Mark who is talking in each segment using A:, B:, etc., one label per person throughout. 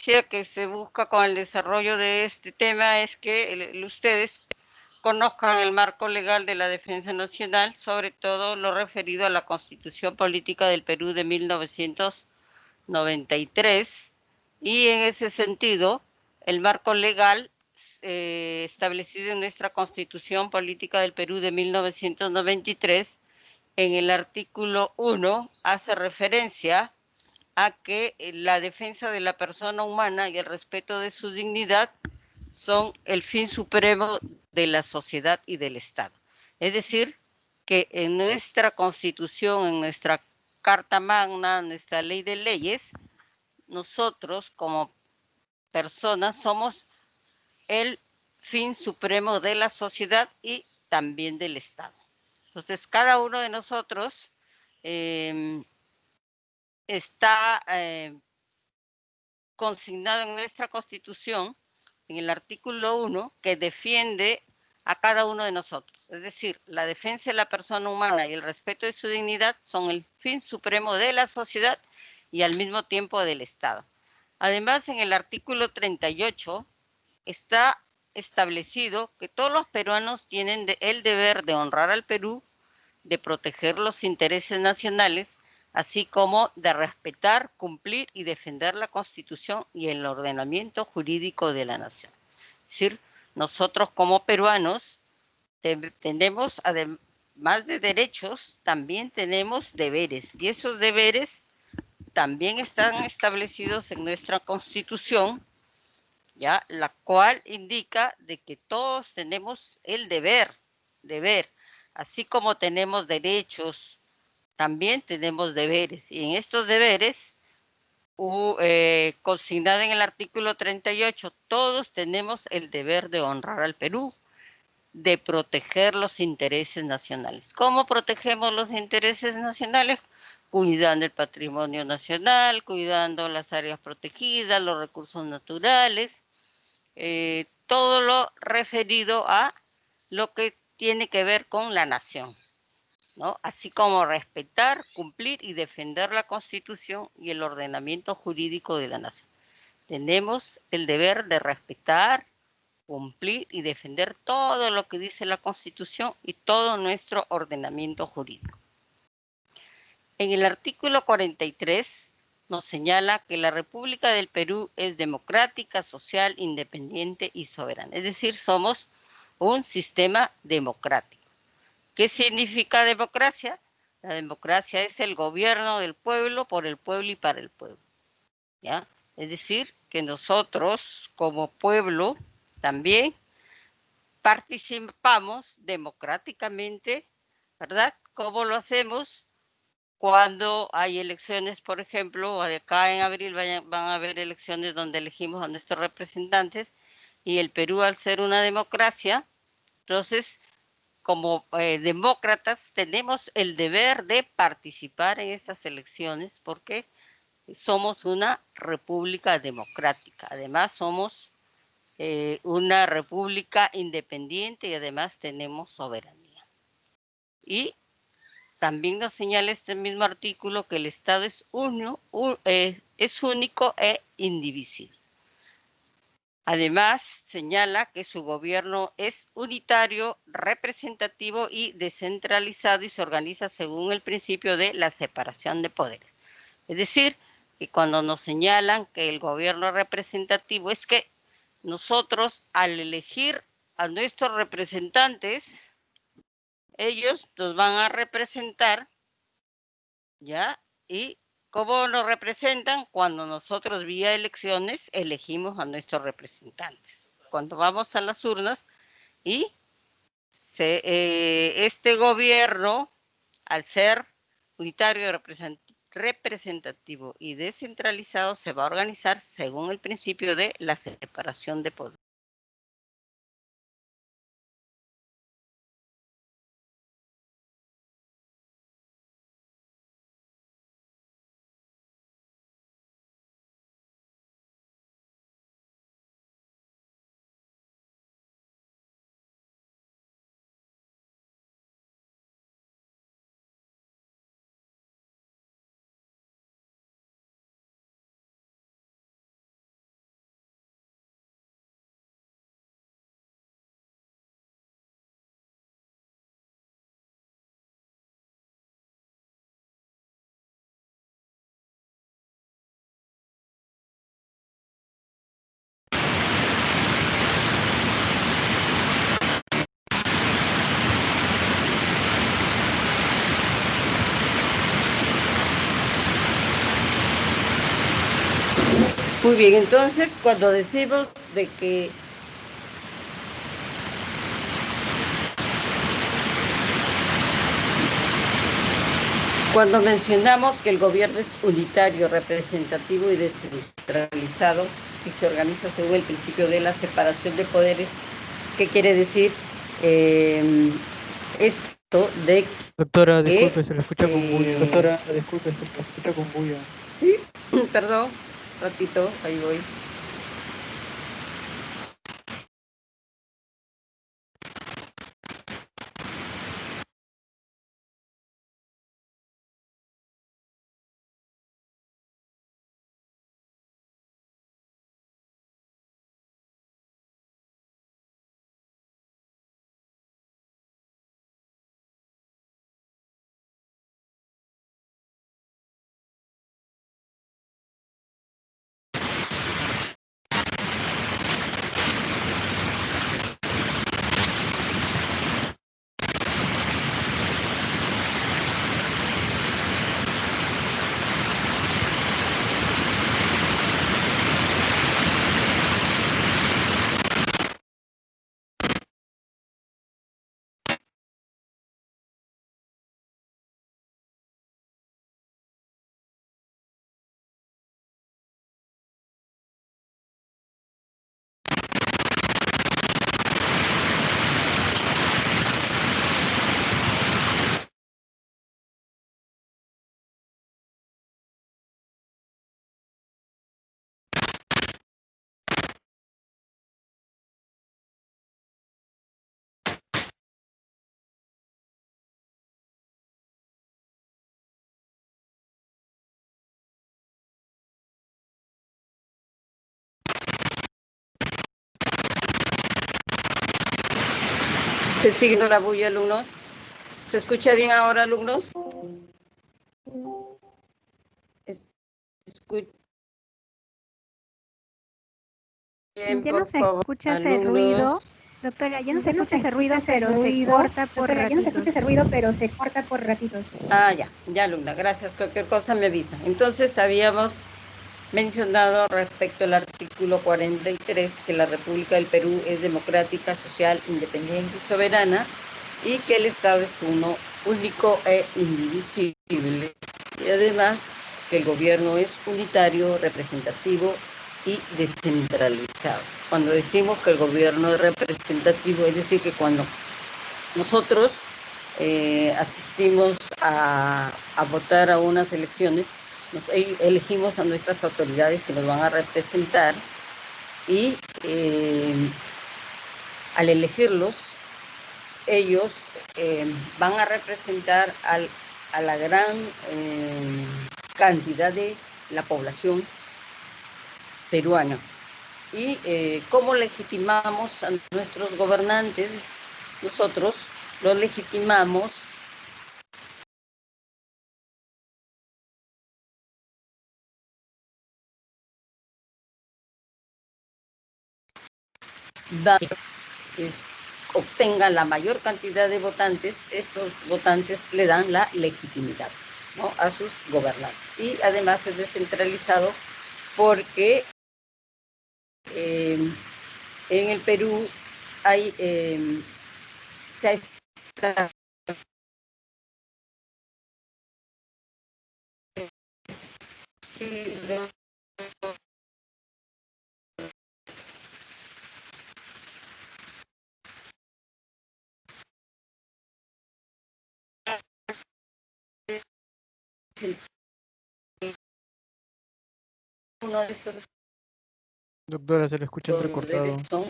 A: esencia que se busca con el desarrollo de este tema es que ustedes conozcan el marco legal de la defensa nacional, sobre todo lo referido a la Constitución Política del Perú de 1993, y en ese sentido, el marco legal establecido en nuestra Constitución Política del Perú de 1993, en el artículo 1, hace referencia a que la defensa de la persona humana y el respeto de su dignidad son el fin supremo de la sociedad y del Estado. Es decir, que en nuestra Constitución, en nuestra Carta Magna, nuestra Ley de Leyes, nosotros como personas somos el fin supremo de la sociedad y también del Estado. Entonces, cada uno de nosotros está consignado en nuestra Constitución, en el artículo 1, que defiende a cada uno de nosotros. Es decir, la defensa de la persona humana y el respeto de su dignidad son el fin supremo de la sociedad y al mismo tiempo del Estado. Además, en el artículo 38 está establecido que todos los peruanos tienen el deber de honrar al Perú, de proteger los intereses nacionales, así como de respetar, cumplir y defender la Constitución y el ordenamiento jurídico de la nación. Es decir, nosotros como peruanos tenemos, además de derechos, también tenemos deberes, y esos deberes también están establecidos en nuestra Constitución, ¿ya? La cual indica de que todos tenemos el deber, así como tenemos derechos, también tenemos deberes. Y en estos deberes, consignado en el artículo 38, todos tenemos el deber de honrar al Perú, de proteger los intereses nacionales. ¿Cómo protegemos los intereses nacionales? Cuidando el patrimonio nacional, cuidando las áreas protegidas, los recursos naturales, todo lo referido a lo que tiene que ver con la nación, ¿no? Así como respetar, cumplir y defender la Constitución y el ordenamiento jurídico de la nación. Tenemos el deber de respetar, cumplir y defender todo lo que dice la Constitución y todo nuestro ordenamiento jurídico. En el artículo 43 nos señala que la República del Perú es democrática, social, independiente y soberana. Es decir, somos un sistema democrático. ¿Qué significa democracia? La democracia es el gobierno del pueblo, por el pueblo y para el pueblo, ¿ya? Es decir, que nosotros como pueblo también participamos democráticamente, ¿verdad? ¿Cómo lo hacemos? Cuando hay elecciones, por ejemplo, acá en abril van a haber elecciones donde elegimos a nuestros representantes, y el Perú, al ser una democracia, entonces, como demócratas, tenemos el deber de participar en estas elecciones porque somos una república democrática. Además, somos una república independiente y además tenemos soberanía. Y también nos señala este mismo artículo que el Estado es único e indivisible. Además, señala que su gobierno es unitario, representativo y descentralizado y se organiza según el principio de la separación de poderes. Es decir, que cuando nos señalan que el gobierno representativo es que nosotros, al elegir a nuestros representantes, ellos nos van a representar, ¿ya? ¿Y cómo nos representan? Cuando nosotros vía elecciones elegimos a nuestros representantes. Cuando vamos a las urnas y este gobierno, al ser unitario, representativo y descentralizado, se va a organizar según el principio de la separación de poderes. Muy bien, entonces cuando decimos de que cuando mencionamos que el gobierno es unitario, representativo y descentralizado y se organiza según el principio de la separación de poderes, ¿qué quiere decir esto de
B: Doctora,
A: que...
B: disculpe, se lo escucha con bulla.
C: Doctora, disculpe, se me escucha con bulla.
A: Sí, perdón, ratito, ahí voy. ¿Se sigue la bulla, alumnos? ¿Se escucha bien ahora, alumnos? Escuchen,
D: Ya no
A: por
D: se
A: favor,
D: escucha ese
A: alumnos.
D: ruido, doctora, ya no se
C: Ya no
D: escucha
C: se
D: ese ruido,
C: escucha ese
D: pero se
C: ruido,
D: corta por
C: doctora, ya no se
D: ratitos.
C: escucha ese ruido, pero se corta por ratitos.
A: Ah, ya, alumna, gracias. Cualquier cosa me avisa. Entonces, habíamos mencionado respecto al artículo 43 que la República del Perú es democrática, social, independiente y soberana y que el Estado es uno, único e indivisible. Y además que el gobierno es unitario, representativo y descentralizado. Cuando decimos que el gobierno es representativo, es decir, que cuando nosotros asistimos a votar a unas elecciones, nos elegimos a nuestras autoridades que nos van a representar y al elegirlos, ellos van a representar a la gran cantidad de la población peruana. ¿Y cómo legitimamos a nuestros gobernantes? Nosotros los legitimamos eh, obtengan la mayor cantidad de votantes, estos votantes le dan la legitimidad, ¿no?, a sus gobernantes. Y además es descentralizado porque en el Perú hay, se ha establecido uno de estos
B: Doctora, se le escucha
A: poderes
B: entrecortado.
A: son,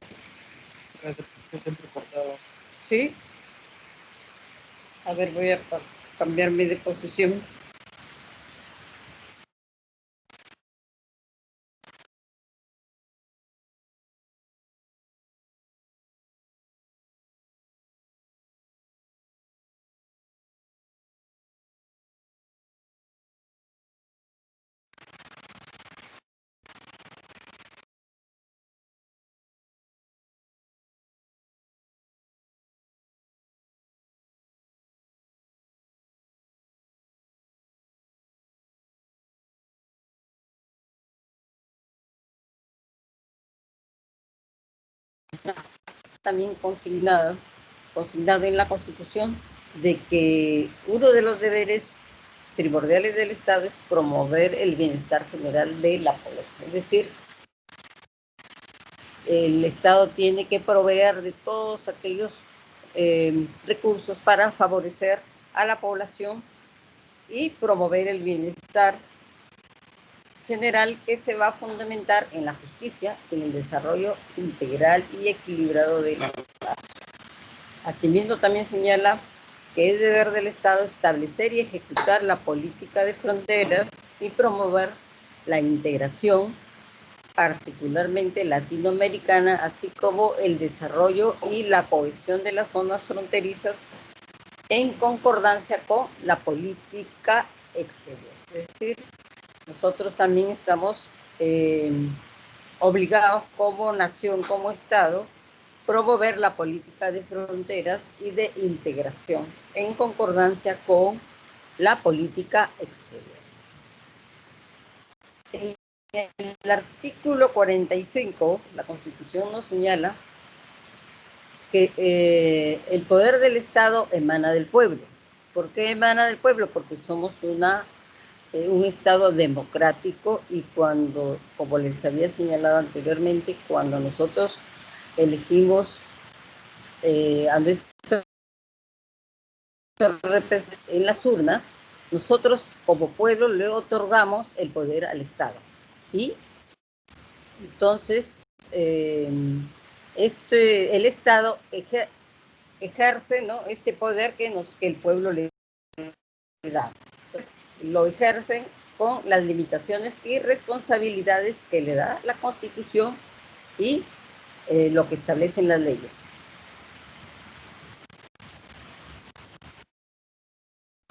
A: ¿sí? A ver, voy a cambiarme de posición. también consignado en la Constitución de que uno de los deberes primordiales del Estado es promover el bienestar general de la población. Es decir, el Estado tiene que proveer de todos aquellos recursos para favorecer a la población y promover el bienestar general, que se va a fundamentar en la justicia, en el desarrollo integral y equilibrado de la sociedad. Asimismo, también señala que es deber del Estado establecer y ejecutar la política de fronteras y promover la integración, particularmente latinoamericana, así como el desarrollo y la cohesión de las zonas fronterizas en concordancia con la política exterior. Es decir, nosotros también estamos obligados como nación, como Estado, promover la política de fronteras y de integración en concordancia con la política exterior. En el artículo 45, la Constitución nos señala que el poder del Estado emana del pueblo. ¿Por qué emana del pueblo? Porque somos un Estado democrático, y cuando, como les había señalado anteriormente, cuando nosotros elegimos a nuestros representantes en las urnas, nosotros como pueblo le otorgamos el poder al Estado. Y entonces el Estado ejerce, ¿no?, este poder que el pueblo le da. Entonces, lo ejercen con las limitaciones y responsabilidades que le da la Constitución y lo que establecen las leyes.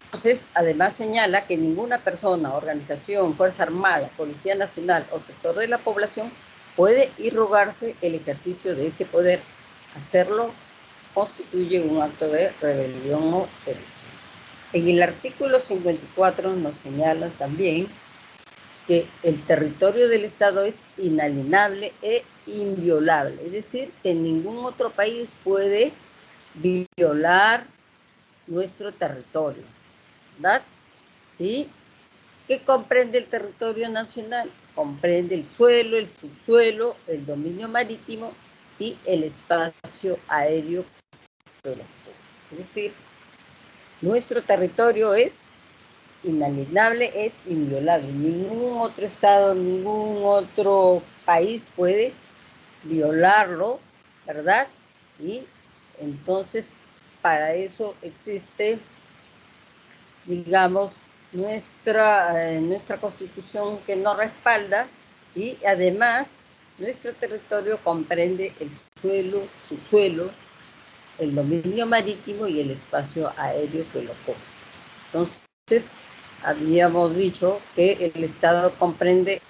A: Entonces, además señala que ninguna persona, organización, Fuerza Armada, Policía Nacional o sector de la población puede irrogarse el ejercicio de ese poder. Hacerlo constituye un acto de rebelión o sedición. En el artículo 54 nos señala también que el territorio del Estado es inalienable e inviolable, es decir, que ningún otro país puede violar nuestro territorio, ¿verdad? ¿Y qué comprende el territorio nacional? Comprende el suelo, el subsuelo, el dominio marítimo y el espacio aéreo. Es decir, nuestro territorio es inalienable, es inviolable. Ningún otro Estado, ningún otro país puede violarlo, ¿verdad? Y entonces, para eso existe, digamos, nuestra Constitución, que nos respalda, y además nuestro territorio comprende el suelo, subsuelo, el dominio marítimo y el espacio aéreo que lo cubre. Entonces, habíamos dicho que el Estado comprende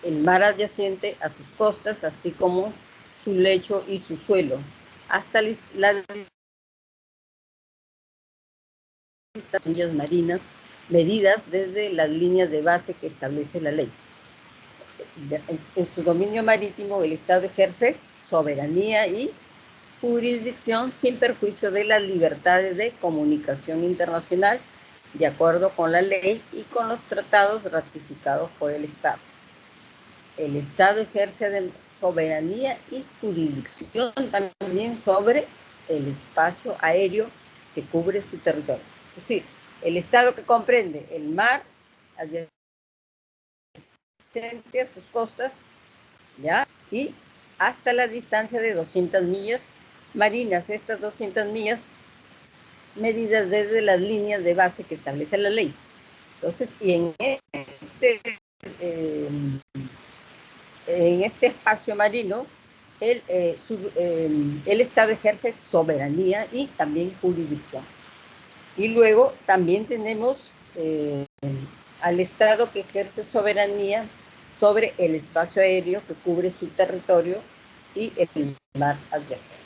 A: el mar adyacente a sus costas, así como su lecho y su suelo, hasta las distancias marinas medidas desde las líneas de base que establece la ley. En su dominio marítimo, el Estado ejerce soberanía y jurisdicción sin perjuicio de las libertades de comunicación internacional, de acuerdo con la ley y con los tratados ratificados por el Estado. El Estado ejerce soberanía y jurisdicción también sobre el espacio aéreo que cubre su territorio. Es decir, el Estado que comprende el mar adyacente a sus costas, ¿ya?, y hasta la distancia de 200 millas marinas. Estas 200 millas medidas desde las líneas de base que establece la ley. Entonces, y en este espacio marino, el Estado ejerce soberanía y también jurisdicción. Y luego también tenemos al Estado que ejerce soberanía sobre el espacio aéreo que cubre su territorio y el mar adyacente.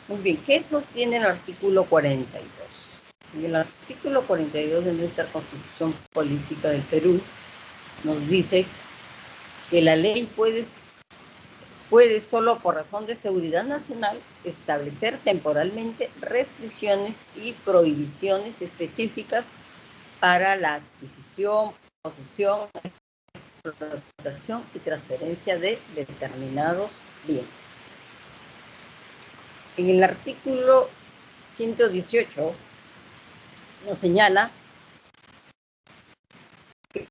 A: Muy bien, ¿qué sostiene el artículo 42? En el artículo 42 de nuestra Constitución Política del Perú nos dice que la ley puede puede solo por razón de seguridad nacional establecer temporalmente restricciones y prohibiciones específicas para la adquisición, posesión, explotación y transferencia de determinados bienes. En el artículo 118 nos señala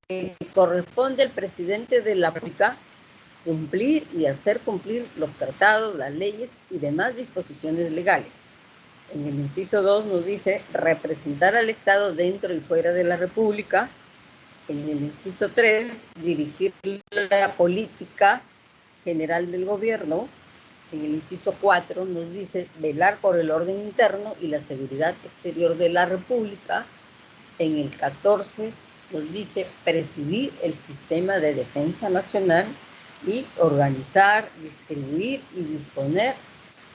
A: que corresponde al presidente de la República cumplir y hacer cumplir los tratados, las leyes y demás disposiciones legales. En el inciso 2 nos dice representar al Estado dentro y fuera de la República. En el inciso 3, dirigir la política general del gobierno. En el inciso 4 nos dice velar por el orden interno y la seguridad exterior de la República. En el 14 nos dice presidir el sistema de defensa nacional y organizar, distribuir y disponer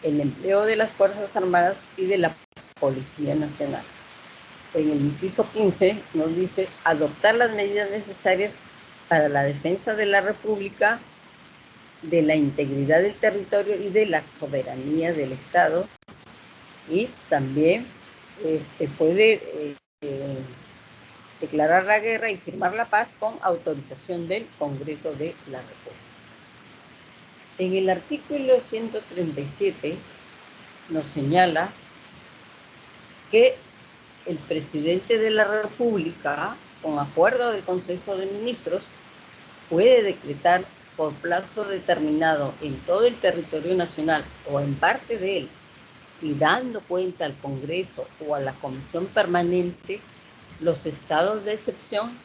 A: el empleo de las Fuerzas Armadas y de la Policía Nacional. En el inciso 15 nos dice adoptar las medidas necesarias para la defensa de la República, de la integridad del territorio y de la soberanía del Estado, y también puede declarar la guerra y firmar la paz con autorización del Congreso de la República. En el artículo 137 nos señala que el presidente de la República, con acuerdo del Consejo de Ministros, puede decretar por plazo determinado en todo el territorio nacional o en parte de él, y dando cuenta al Congreso o a la Comisión Permanente los estados de excepción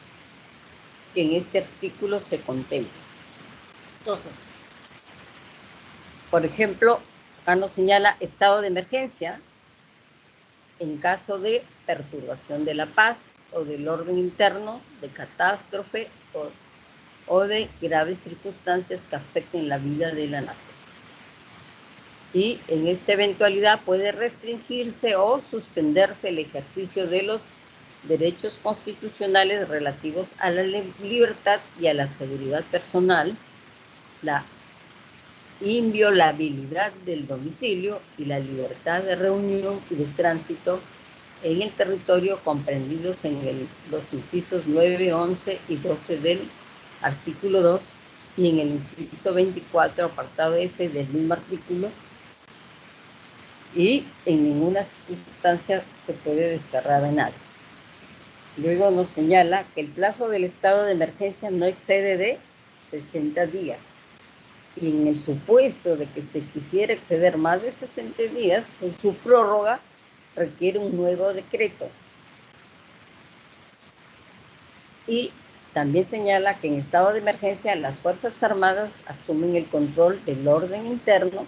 A: que en este artículo se contemplan. Entonces, por ejemplo, acá nos señala estado de emergencia en caso de perturbación de la paz o del orden interno, de catástrofe o de graves circunstancias que afecten la vida de la nación. Y en esta eventualidad puede restringirse o suspenderse el ejercicio de los derechos constitucionales relativos a la libertad y a la seguridad personal, la inviolabilidad del domicilio y la libertad de reunión y de tránsito en el territorio comprendidos en los incisos 9, 11 y 12 del artículo 2 y en el inciso 24, apartado F del mismo artículo, y en ninguna circunstancia se puede desterrar a nadie. Luego nos señala que el plazo del estado de emergencia no excede de 60 días. Y en el supuesto de que se quisiera exceder más de 60 días, su prórroga requiere un nuevo decreto. Y también señala que en estado de emergencia las Fuerzas Armadas asumen el control del orden interno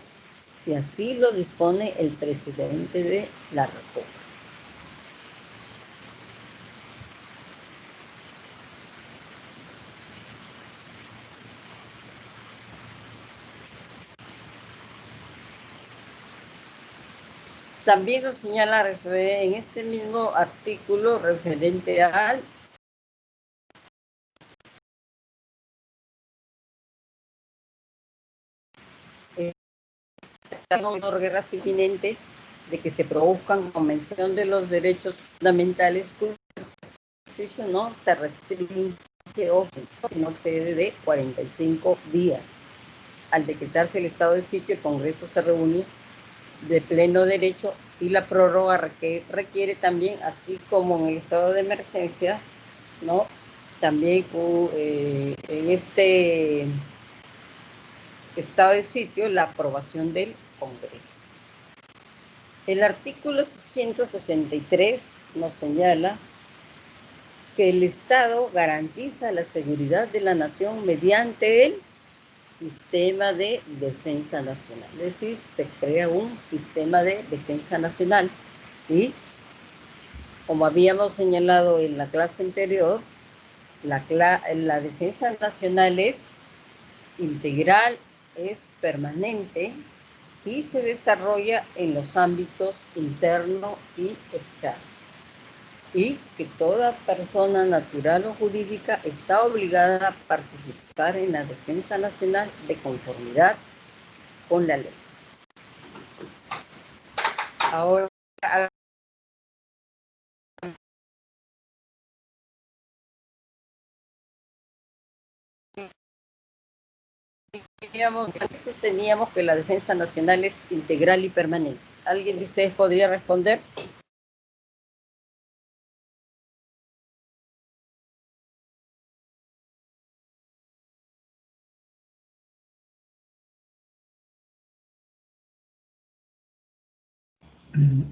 A: si así lo dispone el presidente de la República. También nos señala en este mismo artículo referente al guerra inminente de que se produzcan convención de los derechos fundamentales cuyo ejercicio no se restringe o no excede de 45 días. Al decretarse el estado de sitio, el Congreso se reúne de pleno derecho y la prórroga requiere también, así como en el estado de emergencia, ¿no? También en este estado de sitio, la aprobación del Congreso. El artículo 163 nos señala que el Estado garantiza la seguridad de la nación mediante el sistema de defensa nacional. Es decir, se crea un sistema de defensa nacional y, como habíamos señalado en la clase anterior, la defensa nacional es integral, es permanente y se desarrolla en los ámbitos interno y externo. Y que toda persona natural o jurídica está obligada a participar en la defensa nacional de conformidad con la ley. Ahora, sosteníamos que la defensa nacional es integral y permanente. ¿Alguien de ustedes podría responder?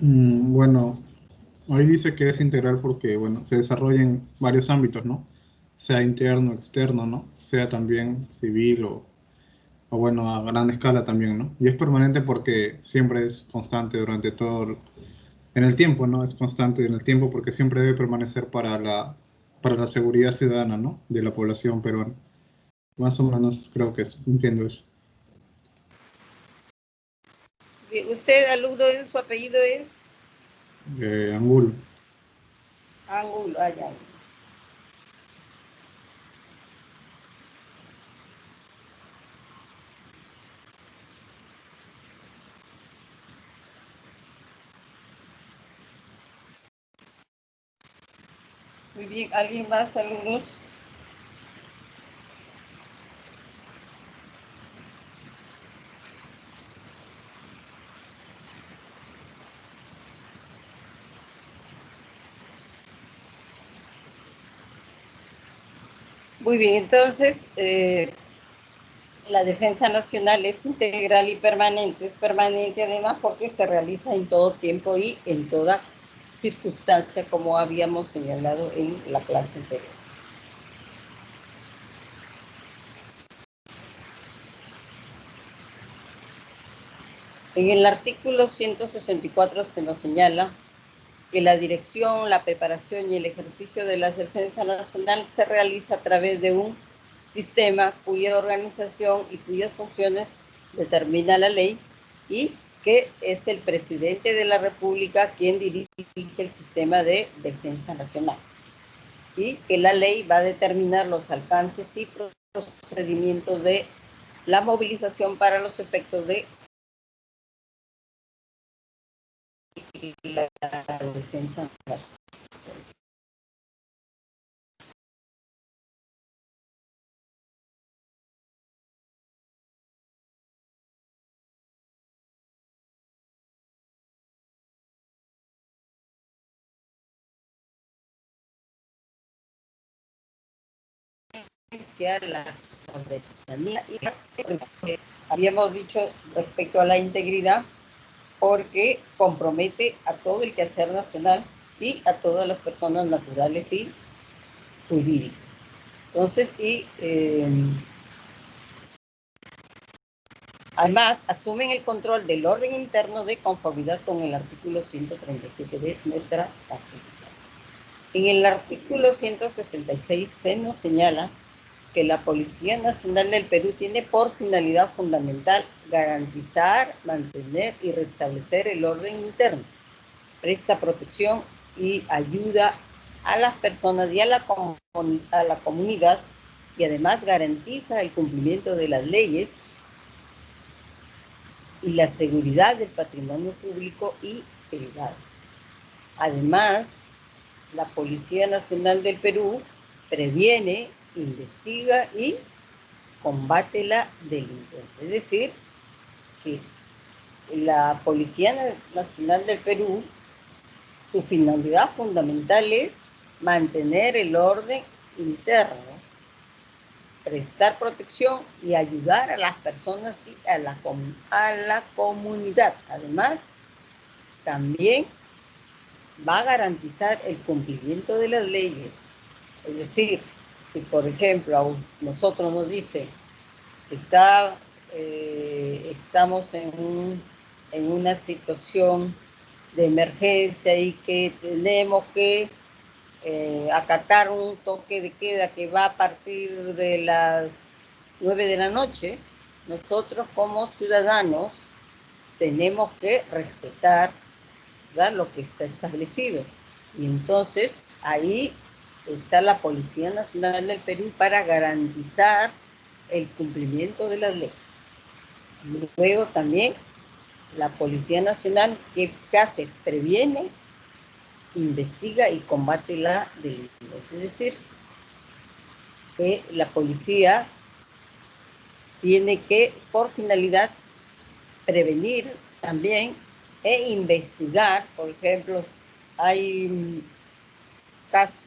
E: Bueno, ahí dice que es integral porque, bueno, se desarrolla en varios ámbitos, ¿no? Sea interno, externo, ¿no? Sea también civil o bueno, a gran escala también, ¿no? Y es permanente porque siempre es constante durante en el tiempo, ¿no? Es constante en el tiempo porque siempre debe permanecer para la seguridad ciudadana, ¿no? De la población peruana. Más o menos creo que entiendo eso.
A: ¿Usted, alumno, su apellido es?
E: Angulo.
A: Ángulo, ya. Muy bien, ¿alguien más, alumnos? Muy bien, entonces, la defensa nacional es integral y permanente. Es permanente además porque se realiza en todo tiempo y en toda circunstancia, como habíamos señalado en la clase anterior. En el artículo 164 se nos señala que la dirección, la preparación y el ejercicio de la defensa nacional se realiza a través de un sistema cuya organización y cuyas funciones determina la ley y que es el presidente de la República quien dirige el sistema de defensa nacional y que la ley va a determinar los alcances y procedimientos de la movilización para los efectos de la defensa nacional. La soberanía y habíamos dicho respecto a la integridad porque compromete a todo el quehacer nacional y a todas las personas naturales y jurídicas. Entonces, además asumen el control del orden interno de conformidad con el artículo 137 de nuestra Constitución. En el artículo 166 se nos señala que la Policía Nacional del Perú tiene por finalidad fundamental garantizar, mantener y restablecer el orden interno, presta protección y ayuda a las personas y a la comunidad y además garantiza el cumplimiento de las leyes y la seguridad del patrimonio público y privado. Además, la Policía Nacional del Perú previene, investiga y combate la delincuencia. Es decir, que la Policía Nacional del Perú, su finalidad fundamental es mantener el orden interno, prestar protección y ayudar a las personas y a la comunidad. Además, también va a garantizar el cumplimiento de las leyes. Es decir, si por ejemplo a nosotros nos dicen estamos en una situación de emergencia y que tenemos que acatar un toque de queda que va a partir de las 9 de la noche, nosotros como ciudadanos tenemos que respetar, ¿verdad?, lo que está establecido. Y entonces ahí está la Policía Nacional del Perú para garantizar el cumplimiento de las leyes. Luego también la Policía Nacional, ¿qué hace? Previene, investiga y combate la delincuencia. Es decir, que la policía tiene que, por finalidad, prevenir también e investigar. Por ejemplo, hay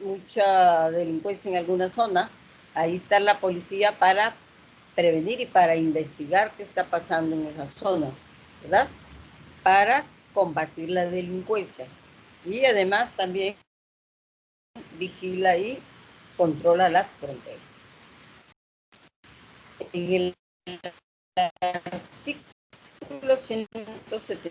A: mucha delincuencia en alguna zona, ahí está la policía para prevenir y para investigar qué está pasando en esa zona, ¿verdad? Para combatir la delincuencia. Y además también vigila y controla las fronteras. En el artículo 170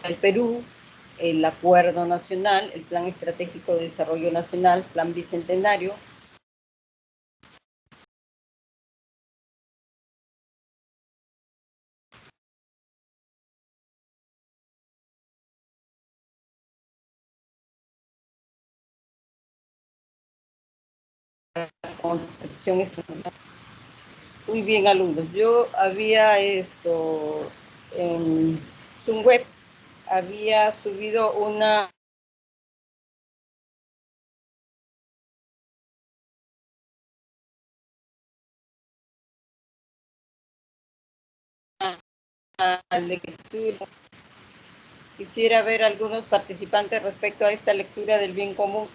A: el Perú, el Acuerdo Nacional, el Plan Estratégico de Desarrollo Nacional, Plan Bicentenario, concepción estratégica. Muy bien, alumnos. Yo había en Zoom Web, había subido una lectura. Quisiera ver algunos participantes respecto a esta lectura del bien común.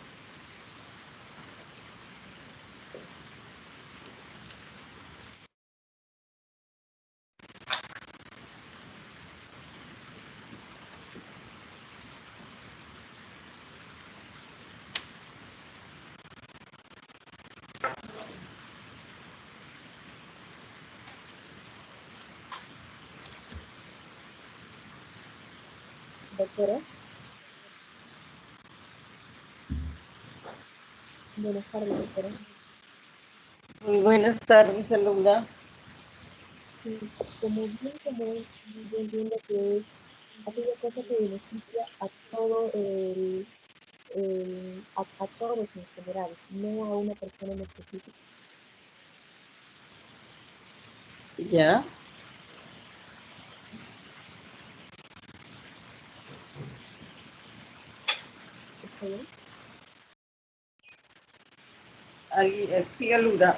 C: Doctora. Buenas tardes, doctora.
A: Muy buenas tardes, alumna.
C: Sí, como yo entiendo que es aquella cosa que beneficia a todo a todos en general, no a una persona en específico.
A: Ya.
C: ¿Está bien?
A: Sí, alumna.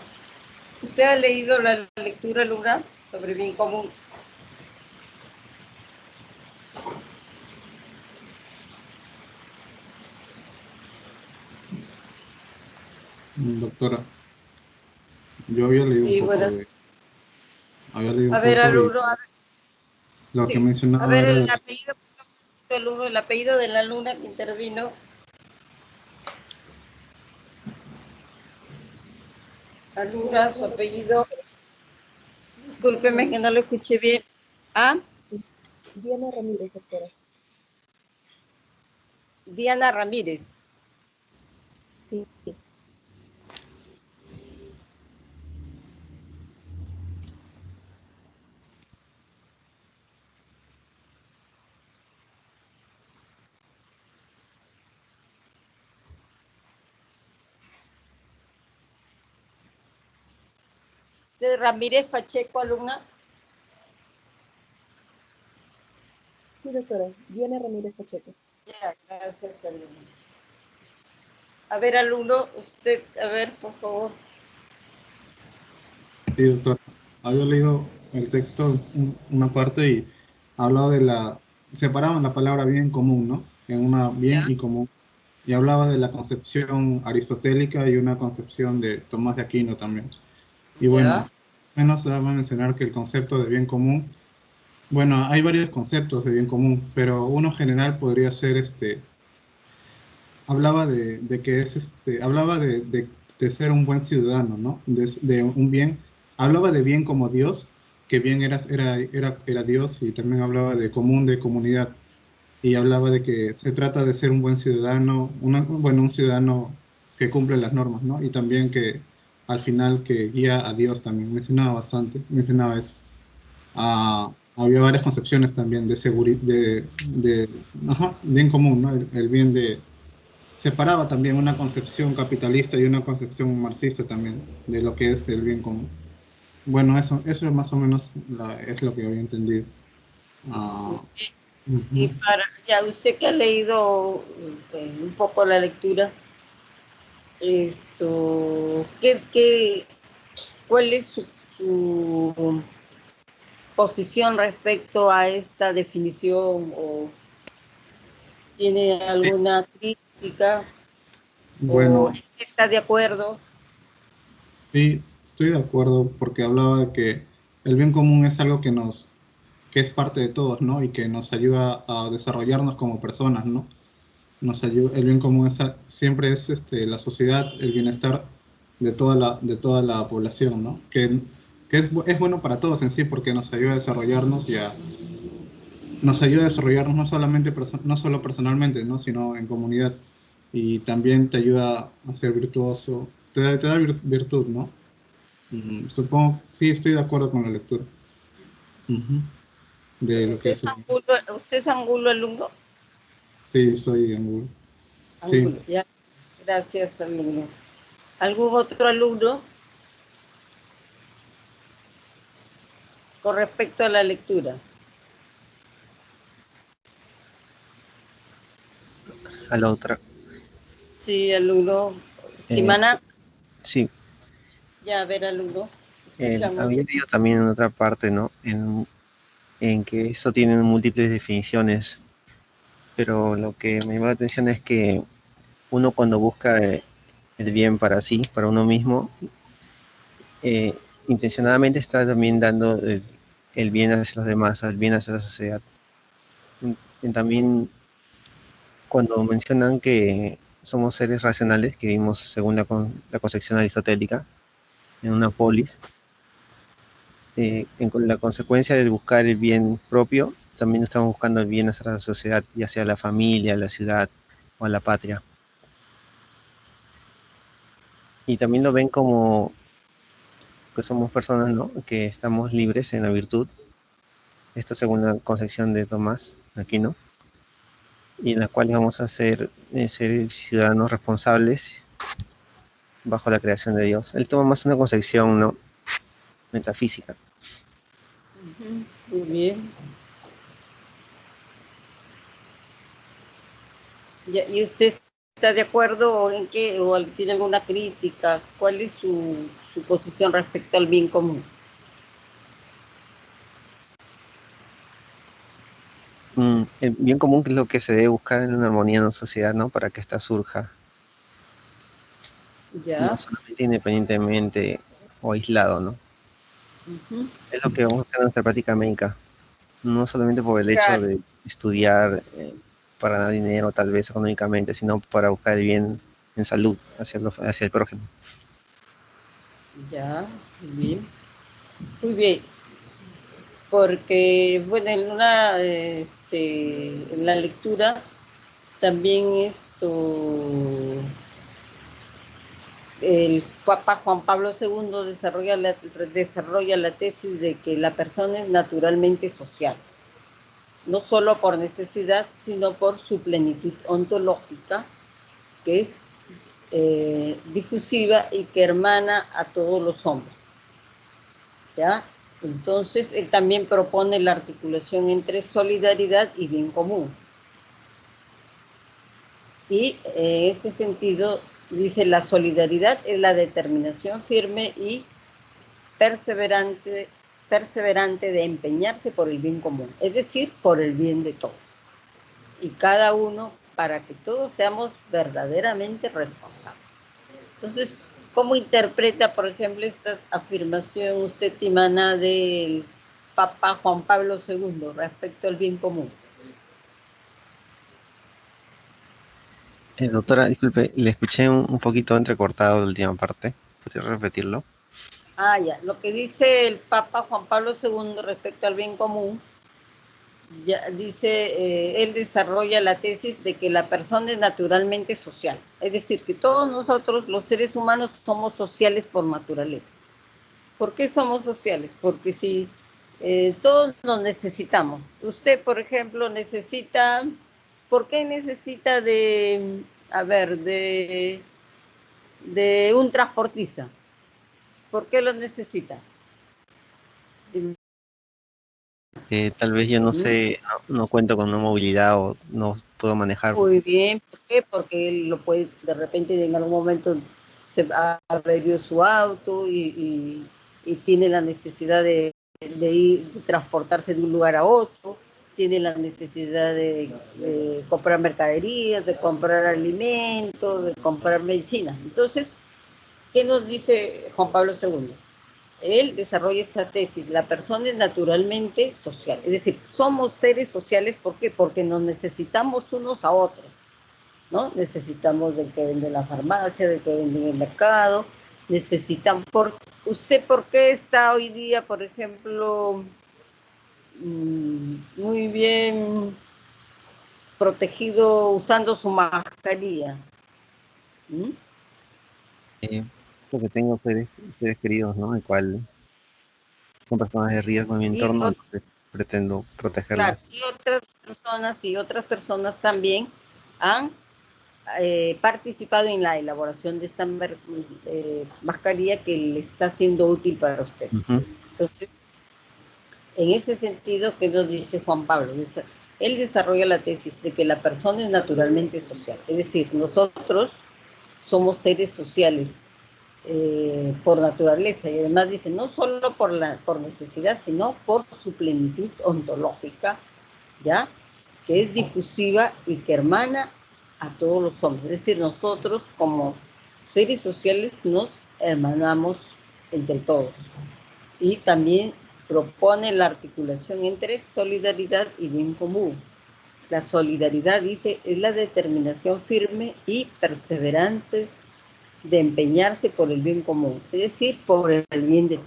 A: ¿Usted ha leído la lectura, alumna, sobre bien común?
E: Doctora, yo había leído un
A: Sí,
E: poco
A: buenas. A ver,
E: y
A: alumno,
E: lo que
A: sí. A
E: mencionaba
A: ver,
E: era
A: el apellido, alumno, el apellido de la alumna que intervino. Alumna, su apellido. Discúlpeme que no lo escuché bien. ¿Ah?
C: Diana Ramírez, doctora.
A: Diana Ramírez.
C: Sí, sí.
A: De Ramírez Pacheco, alumna.
C: Sí, doctora. Diana Ramírez Pacheco.
A: Ya, gracias, alumna. A ver, alumno, usted, a ver, por favor.
E: Sí, doctor. Había leído el texto, una parte, y hablaba separaban la palabra bien común, ¿no? En una bien y común. Y hablaba de la concepción aristotélica y una concepción de Tomás de Aquino también. Y bueno,
A: Ya.
E: menos se va a mencionar que el concepto de bien común, bueno, hay varios conceptos de bien común, pero uno general podría ser hablaba de que es hablaba de ser un buen ciudadano, ¿no? De un bien, hablaba de bien como Dios, que bien era Dios, y también hablaba de común, de comunidad, y hablaba de que se trata de ser un buen ciudadano, bueno, un ciudadano que cumple las normas, ¿no? Y también que al final que guía a Dios también, mencionaba bastante, mencionaba eso. Había varias concepciones también de seguridad, bien común, ¿no? El bien de... Separaba también una concepción capitalista y una concepción marxista también de lo que es el bien común. Bueno, eso es más o menos es lo que había entendido. Ah,
A: Y
E: ujú.
A: para ya usted que ha leído un poco la lectura, ¿cuál es su posición respecto a esta definición o tiene
E: Sí,
A: alguna crítica o
E: bueno,
A: está de acuerdo?
E: sí, estoy de acuerdo porque hablaba de que el bien común es algo que es parte de todos, ¿no? Y que nos ayuda a desarrollarnos como personas, ¿no? Nos ayuda, el bien común siempre es la sociedad, el bienestar de toda la población, ¿no? Es bueno para todos en sí porque nos ayuda a desarrollarnos nos ayuda a desarrollarnos no solamente no solo personalmente, ¿no? Sino en comunidad. Y también te ayuda a ser virtuoso, te da virtud, ¿no? Supongo, sí, estoy de acuerdo con la lectura. Ujú. De lo que es el...
A: ¿Usted es Angulo alumno?
E: Sí, soy Angulo. Sí.
A: Angulo, ya. Gracias, alumno. ¿Algún otro alumno con respecto a la lectura?
F: A la otra.
A: Sí, alumno.
F: Eh,
A: Jimana,
F: sí,
A: ya, a ver, alumno. Escuchamos.
F: había leído también en otra parte, ¿no? En que esto tiene múltiples definiciones, pero lo que me llama la atención es que uno cuando busca el bien para sí, para uno mismo, eh, intencionadamente está también dando el bien hacia los demás, el bien hacia la sociedad. También cuando mencionan que somos seres racionales, que vivimos según la concepción aristotélica, en una polis, la consecuencia de buscar el bien propio, también estamos buscando el bien hacia la sociedad, ya sea la familia, la ciudad o la patria. Y también lo ven como que somos personas, ¿no? Que estamos libres en la virtud. Esto según la concepción de Tomás Aquino, y en la cual vamos a ser ciudadanos responsables bajo la creación de Dios. Él toma más una concepción, ¿no? Metafísica.
A: Muy bien. ¿Y usted está de acuerdo en qué o tiene alguna crítica? ¿Cuál es su posición respecto al bien común?
F: El bien común que es lo que se debe buscar en una armonía en la sociedad, ¿no? Para que ésta surja, no
A: Ya.
F: solamente independientemente o aislado, ¿no?
A: Ujú.
F: Es lo que vamos a hacer en nuestra práctica médica, no solamente por el hecho
A: Claro,
F: de estudiar para ganar dinero, tal vez económicamente, sino para buscar el bien en salud hacia el prójimo.
A: ya, muy bien. Muy bien, porque, bueno, en la lectura también el Papa Juan Pablo II desarrolla la tesis de que la persona es naturalmente social, no solo por necesidad, sino por su plenitud ontológica, que es difusiva y que hermana a todos los hombres. ¿Ya? Entonces, él también propone la articulación entre solidaridad y bien común. Y en ese sentido, dice, la solidaridad es la determinación firme y perseverante de empeñarse por el bien común, es decir, por el bien de todos. Y cada uno para que todos seamos verdaderamente responsables. Entonces, ¿cómo interpreta, por ejemplo, esta afirmación usted, Timana, del Papa Juan Pablo II respecto al bien común?
F: Doctora, disculpe, le escuché un poquito entrecortado la última parte. ¿Podría repetirlo?
A: Ah, ya. Lo que dice el Papa Juan Pablo II respecto al bien común Ya dice, él desarrolla la tesis de que la persona es naturalmente social. Es decir, que todos nosotros, los seres humanos, somos sociales por naturaleza. ¿Por qué somos sociales? Porque si todos nos necesitamos. Usted, por ejemplo, necesita, ¿por qué necesita de, a ver, de un transportista? ¿Por qué lo necesita? Dime.
F: Tal vez yo no sé, no cuento con una movilidad o no puedo manejar.
A: Muy bien, ¿por qué? Porque él lo puede, de repente en algún momento se ha averió su auto y tiene la necesidad de ir, de transportarse de un lugar a otro, tiene la necesidad de comprar mercaderías, de comprar alimentos, de comprar medicina. Entonces, ¿qué nos dice Juan Pablo II? Él desarrolla esta tesis, la persona es naturalmente social, es decir, somos seres sociales, ¿por qué? Porque nos necesitamos unos a otros, ¿no? Necesitamos del que vende en la farmacia, del que vende en el mercado, necesitan, ¿usted por qué está hoy día, por ejemplo, muy bien protegido usando su mascarilla? ¿Mm?
F: Porque tengo seres queridos, ¿no? El cual son personas de riesgo en mi
A: Y
F: entorno, entonces pretendo
A: claro,
F: protegerlas.
A: y otras personas también han participado en la elaboración de esta mascarilla que le está siendo útil para usted.
F: Ujú.
A: Entonces, en ese sentido, ¿qué nos dice Juan Pablo? Él desarrolla la tesis de que la persona es naturalmente social, es decir, nosotros somos seres sociales por naturaleza, y además dice, no solo por necesidad, sino por su plenitud ontológica, ¿ya? Que es difusiva y que hermana a todos los hombres. Es decir, nosotros como seres sociales nos hermanamos entre todos. Y también propone la articulación entre solidaridad y bien común. La solidaridad, dice, es la determinación firme y perseverante de empeñarse por el bien común, es decir, por el bien de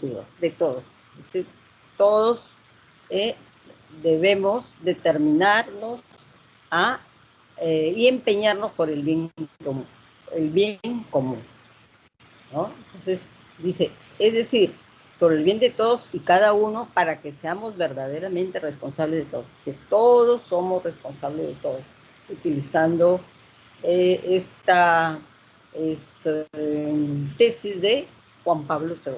A: todos. Es decir, todos debemos determinarnos y empeñarnos por el bien común, ¿no? Entonces, dice, es decir, por el bien de todos y cada uno para que seamos verdaderamente responsables de todos. Es decir, todos somos responsables de todos, utilizando esta tesis de Juan Pablo II.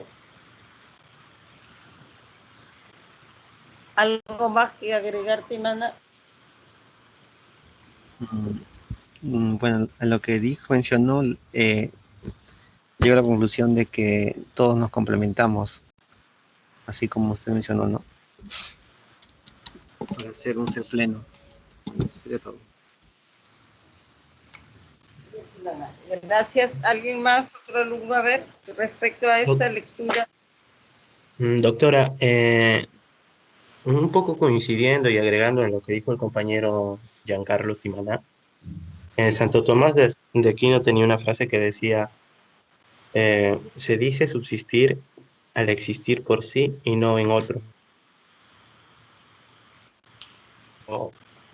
A: ¿Algo más que agregar, Timana?
F: Bueno, a lo que dijo, mencionó, llego a la conclusión de que todos nos complementamos, así como usted mencionó, ¿no? Para ser un ser pleno. Sería todo.
A: Gracias. ¿Alguien más, otro alumno, a ver, respecto a esta lectura?
G: Doctora, un poco coincidiendo y agregando en lo que dijo el compañero Giancarlo Timaná, Santo Tomás de Aquino tenía una frase que decía, se dice subsistir al existir por sí y no en otro.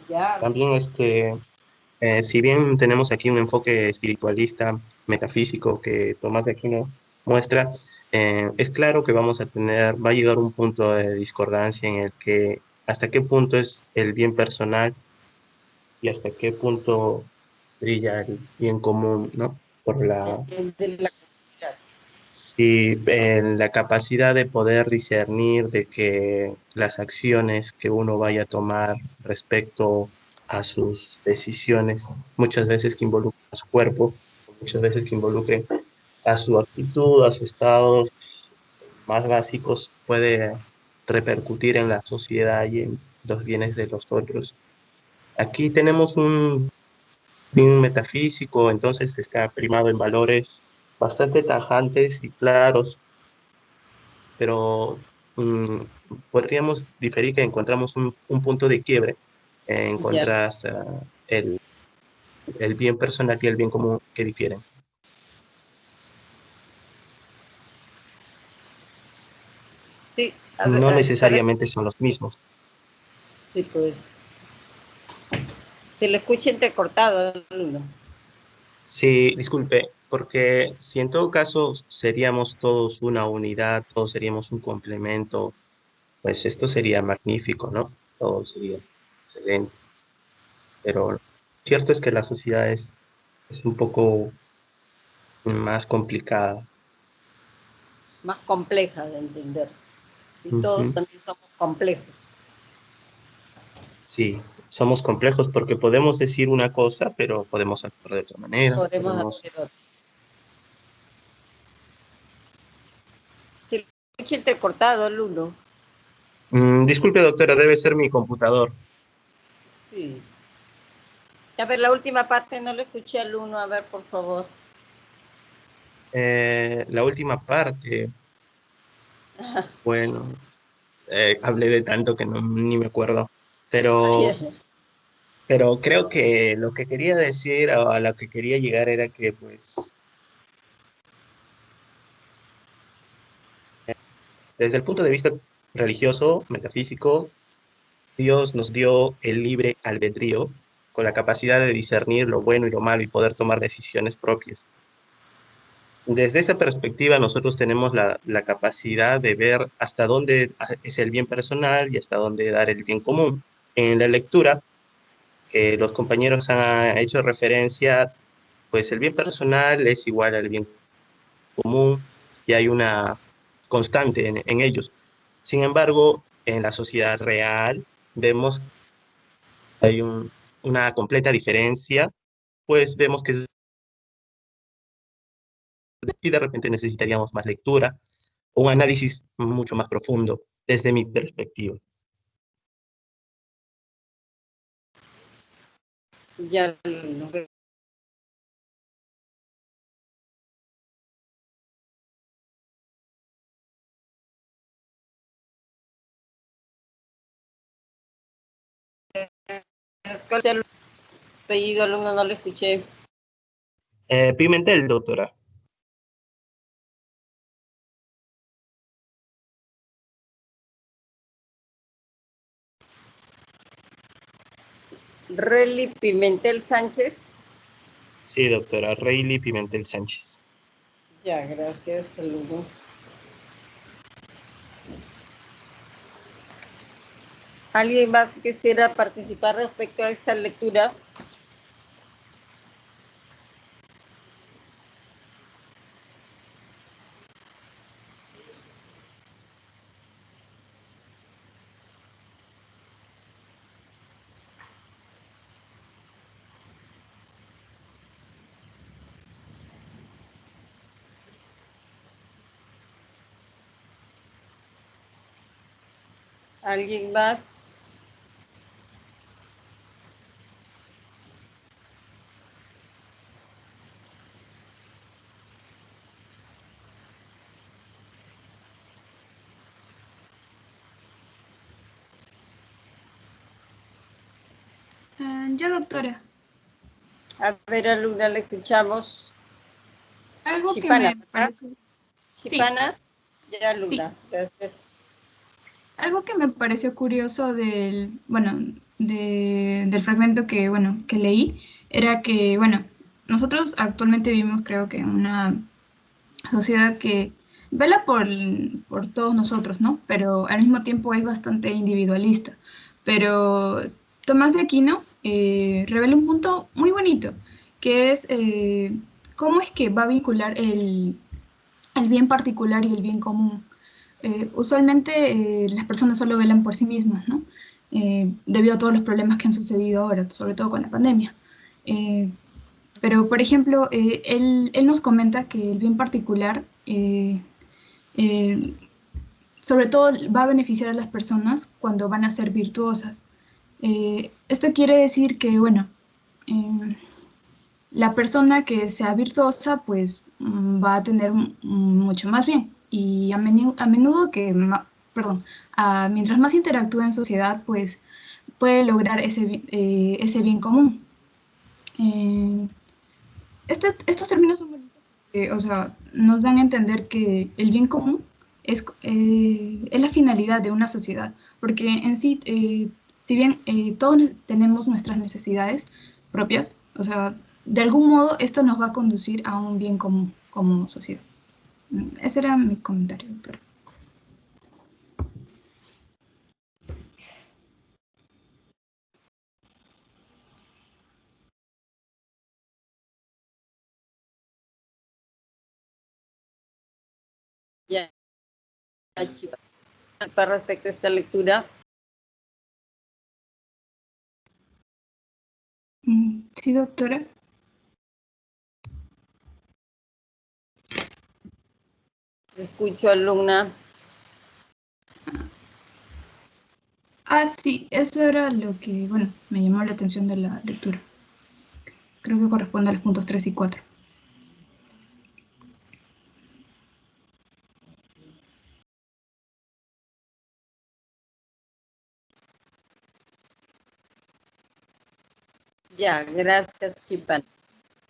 A: Ya.
G: También si bien tenemos aquí un enfoque espiritualista, metafísico que Tomás de Aquino muestra, es claro que va a llegar un punto de discordancia en el que hasta qué punto es el bien personal y hasta qué punto brilla el bien común, ¿no? Por
A: De la comunidad.
G: sí, la capacidad de poder discernir de que las acciones que uno vaya a tomar respecto a sus decisiones, muchas veces que involucren a su cuerpo, muchas veces que involucren a su actitud, a su estado más básicos, puede repercutir en la sociedad y en los bienes de los otros. Aquí tenemos un fin metafísico, entonces está primado en valores bastante tajantes y claros, pero podríamos diferir que encontramos un punto de quiebre en
A: Ya.
G: contraste el bien personal y el bien común que difieren.
A: Sí, a ver,
G: No
A: para
G: necesariamente son los mismos.
A: Sí, pues. Se le escucha entrecortado, Luno.
G: Sí, disculpe, porque si en todo caso seríamos todos una unidad, todos seríamos un complemento, pues esto sería magnífico, ¿no? Todo sería excelente. Pero cierto es que la sociedad es un poco más complicada.
A: Más compleja de entender. Y todos
G: Ujú.
A: también somos complejos.
G: Sí, somos complejos porque podemos decir una cosa, pero podemos actuar de otra manera.
A: Podemos
G: Podemos...
A: hacer otro. Se le escucha entrecortado, Luno.
G: Disculpe, doctora, debe ser mi computador.
A: Sí. A ver, la última parte no le escuché al Luno. A ver, por favor.
G: La última parte, bueno, hablé de tanto que ni me acuerdo, pero, pero creo que lo que quería decir o a lo que quería llegar era que, pues, desde el punto de vista religioso, metafísico, Dios nos dio el libre albedrío con la capacidad de discernir lo bueno y lo malo y poder tomar decisiones propias. Desde esa perspectiva, nosotros tenemos la capacidad de ver hasta dónde es el bien personal y hasta dónde dar el bien común. En la lectura, los compañeros han hecho referencia, pues el bien personal es igual al bien común y hay una constante en ellos. Sin embargo, en la sociedad real vemos que hay una completa diferencia, pues vemos que y de repente necesitaríamos más lectura, un análisis mucho más profundo desde mi perspectiva.
A: Ya, Luno. Escucha el apellido, Luno, no lo escuché.
G: Pimentel, doctora.
A: Relly Pimentel Sánchez.
G: Sí, doctora, Reilly Pimentel Sánchez.
A: Ya, gracias, Luno. ¿Alguien más quisiera participar respecto a esta lectura? ¿Alguien más?
H: Yo, doctora,
A: A ver, a Luna le escuchamos.
H: algo que
A: Chipana,
H: me
A: ¿verdad?
H: pareció, sí,
A: Chipana. Ya,
H: sí,
A: Luna, gracias.
H: algo que me pareció curioso del, bueno, del fragmento que, bueno, que leí, era que, bueno, nosotros actualmente vivimos, creo que, en una sociedad que vela por todos nosotros, ¿no? Pero al mismo tiempo es bastante individualista. Pero Tomás de Aquino revela un punto muy bonito, que es cómo es que va a vincular el bien particular y el bien común. Usualmente las personas solo velan por sí mismas, ¿no? Debido a todos los problemas que han sucedido ahora, sobre todo con la pandemia. Eh, pero, por ejemplo, él nos comenta que el bien particular, eh, sobre todo, va a beneficiar a las personas cuando van a ser virtuosas. Esto quiere decir que, bueno, eh, la persona que sea virtuosa, pues va a tener mucho más bien. Y a menudo que, perdón, mientras más interactúa en sociedad, pues puede lograr ese bien común. Eh, estos términos son bonitos porque, o sea, nos dan a entender que el bien común es la finalidad de una sociedad, porque en sí, si bien todos tenemos nuestras necesidades propias, o sea, de algún modo esto nos va a conducir a un bien común como sociedad. Ese era mi comentario, doctora.
A: Ya, Chiva. Para respecto a esta lectura,
H: Sí, doctora.
A: escucho, alumna.
H: Sí, eso era lo que, bueno, me llamó la atención de la lectura. Creo que corresponde a los puntos 3 y 4.
A: Ya, gracias, Chipan.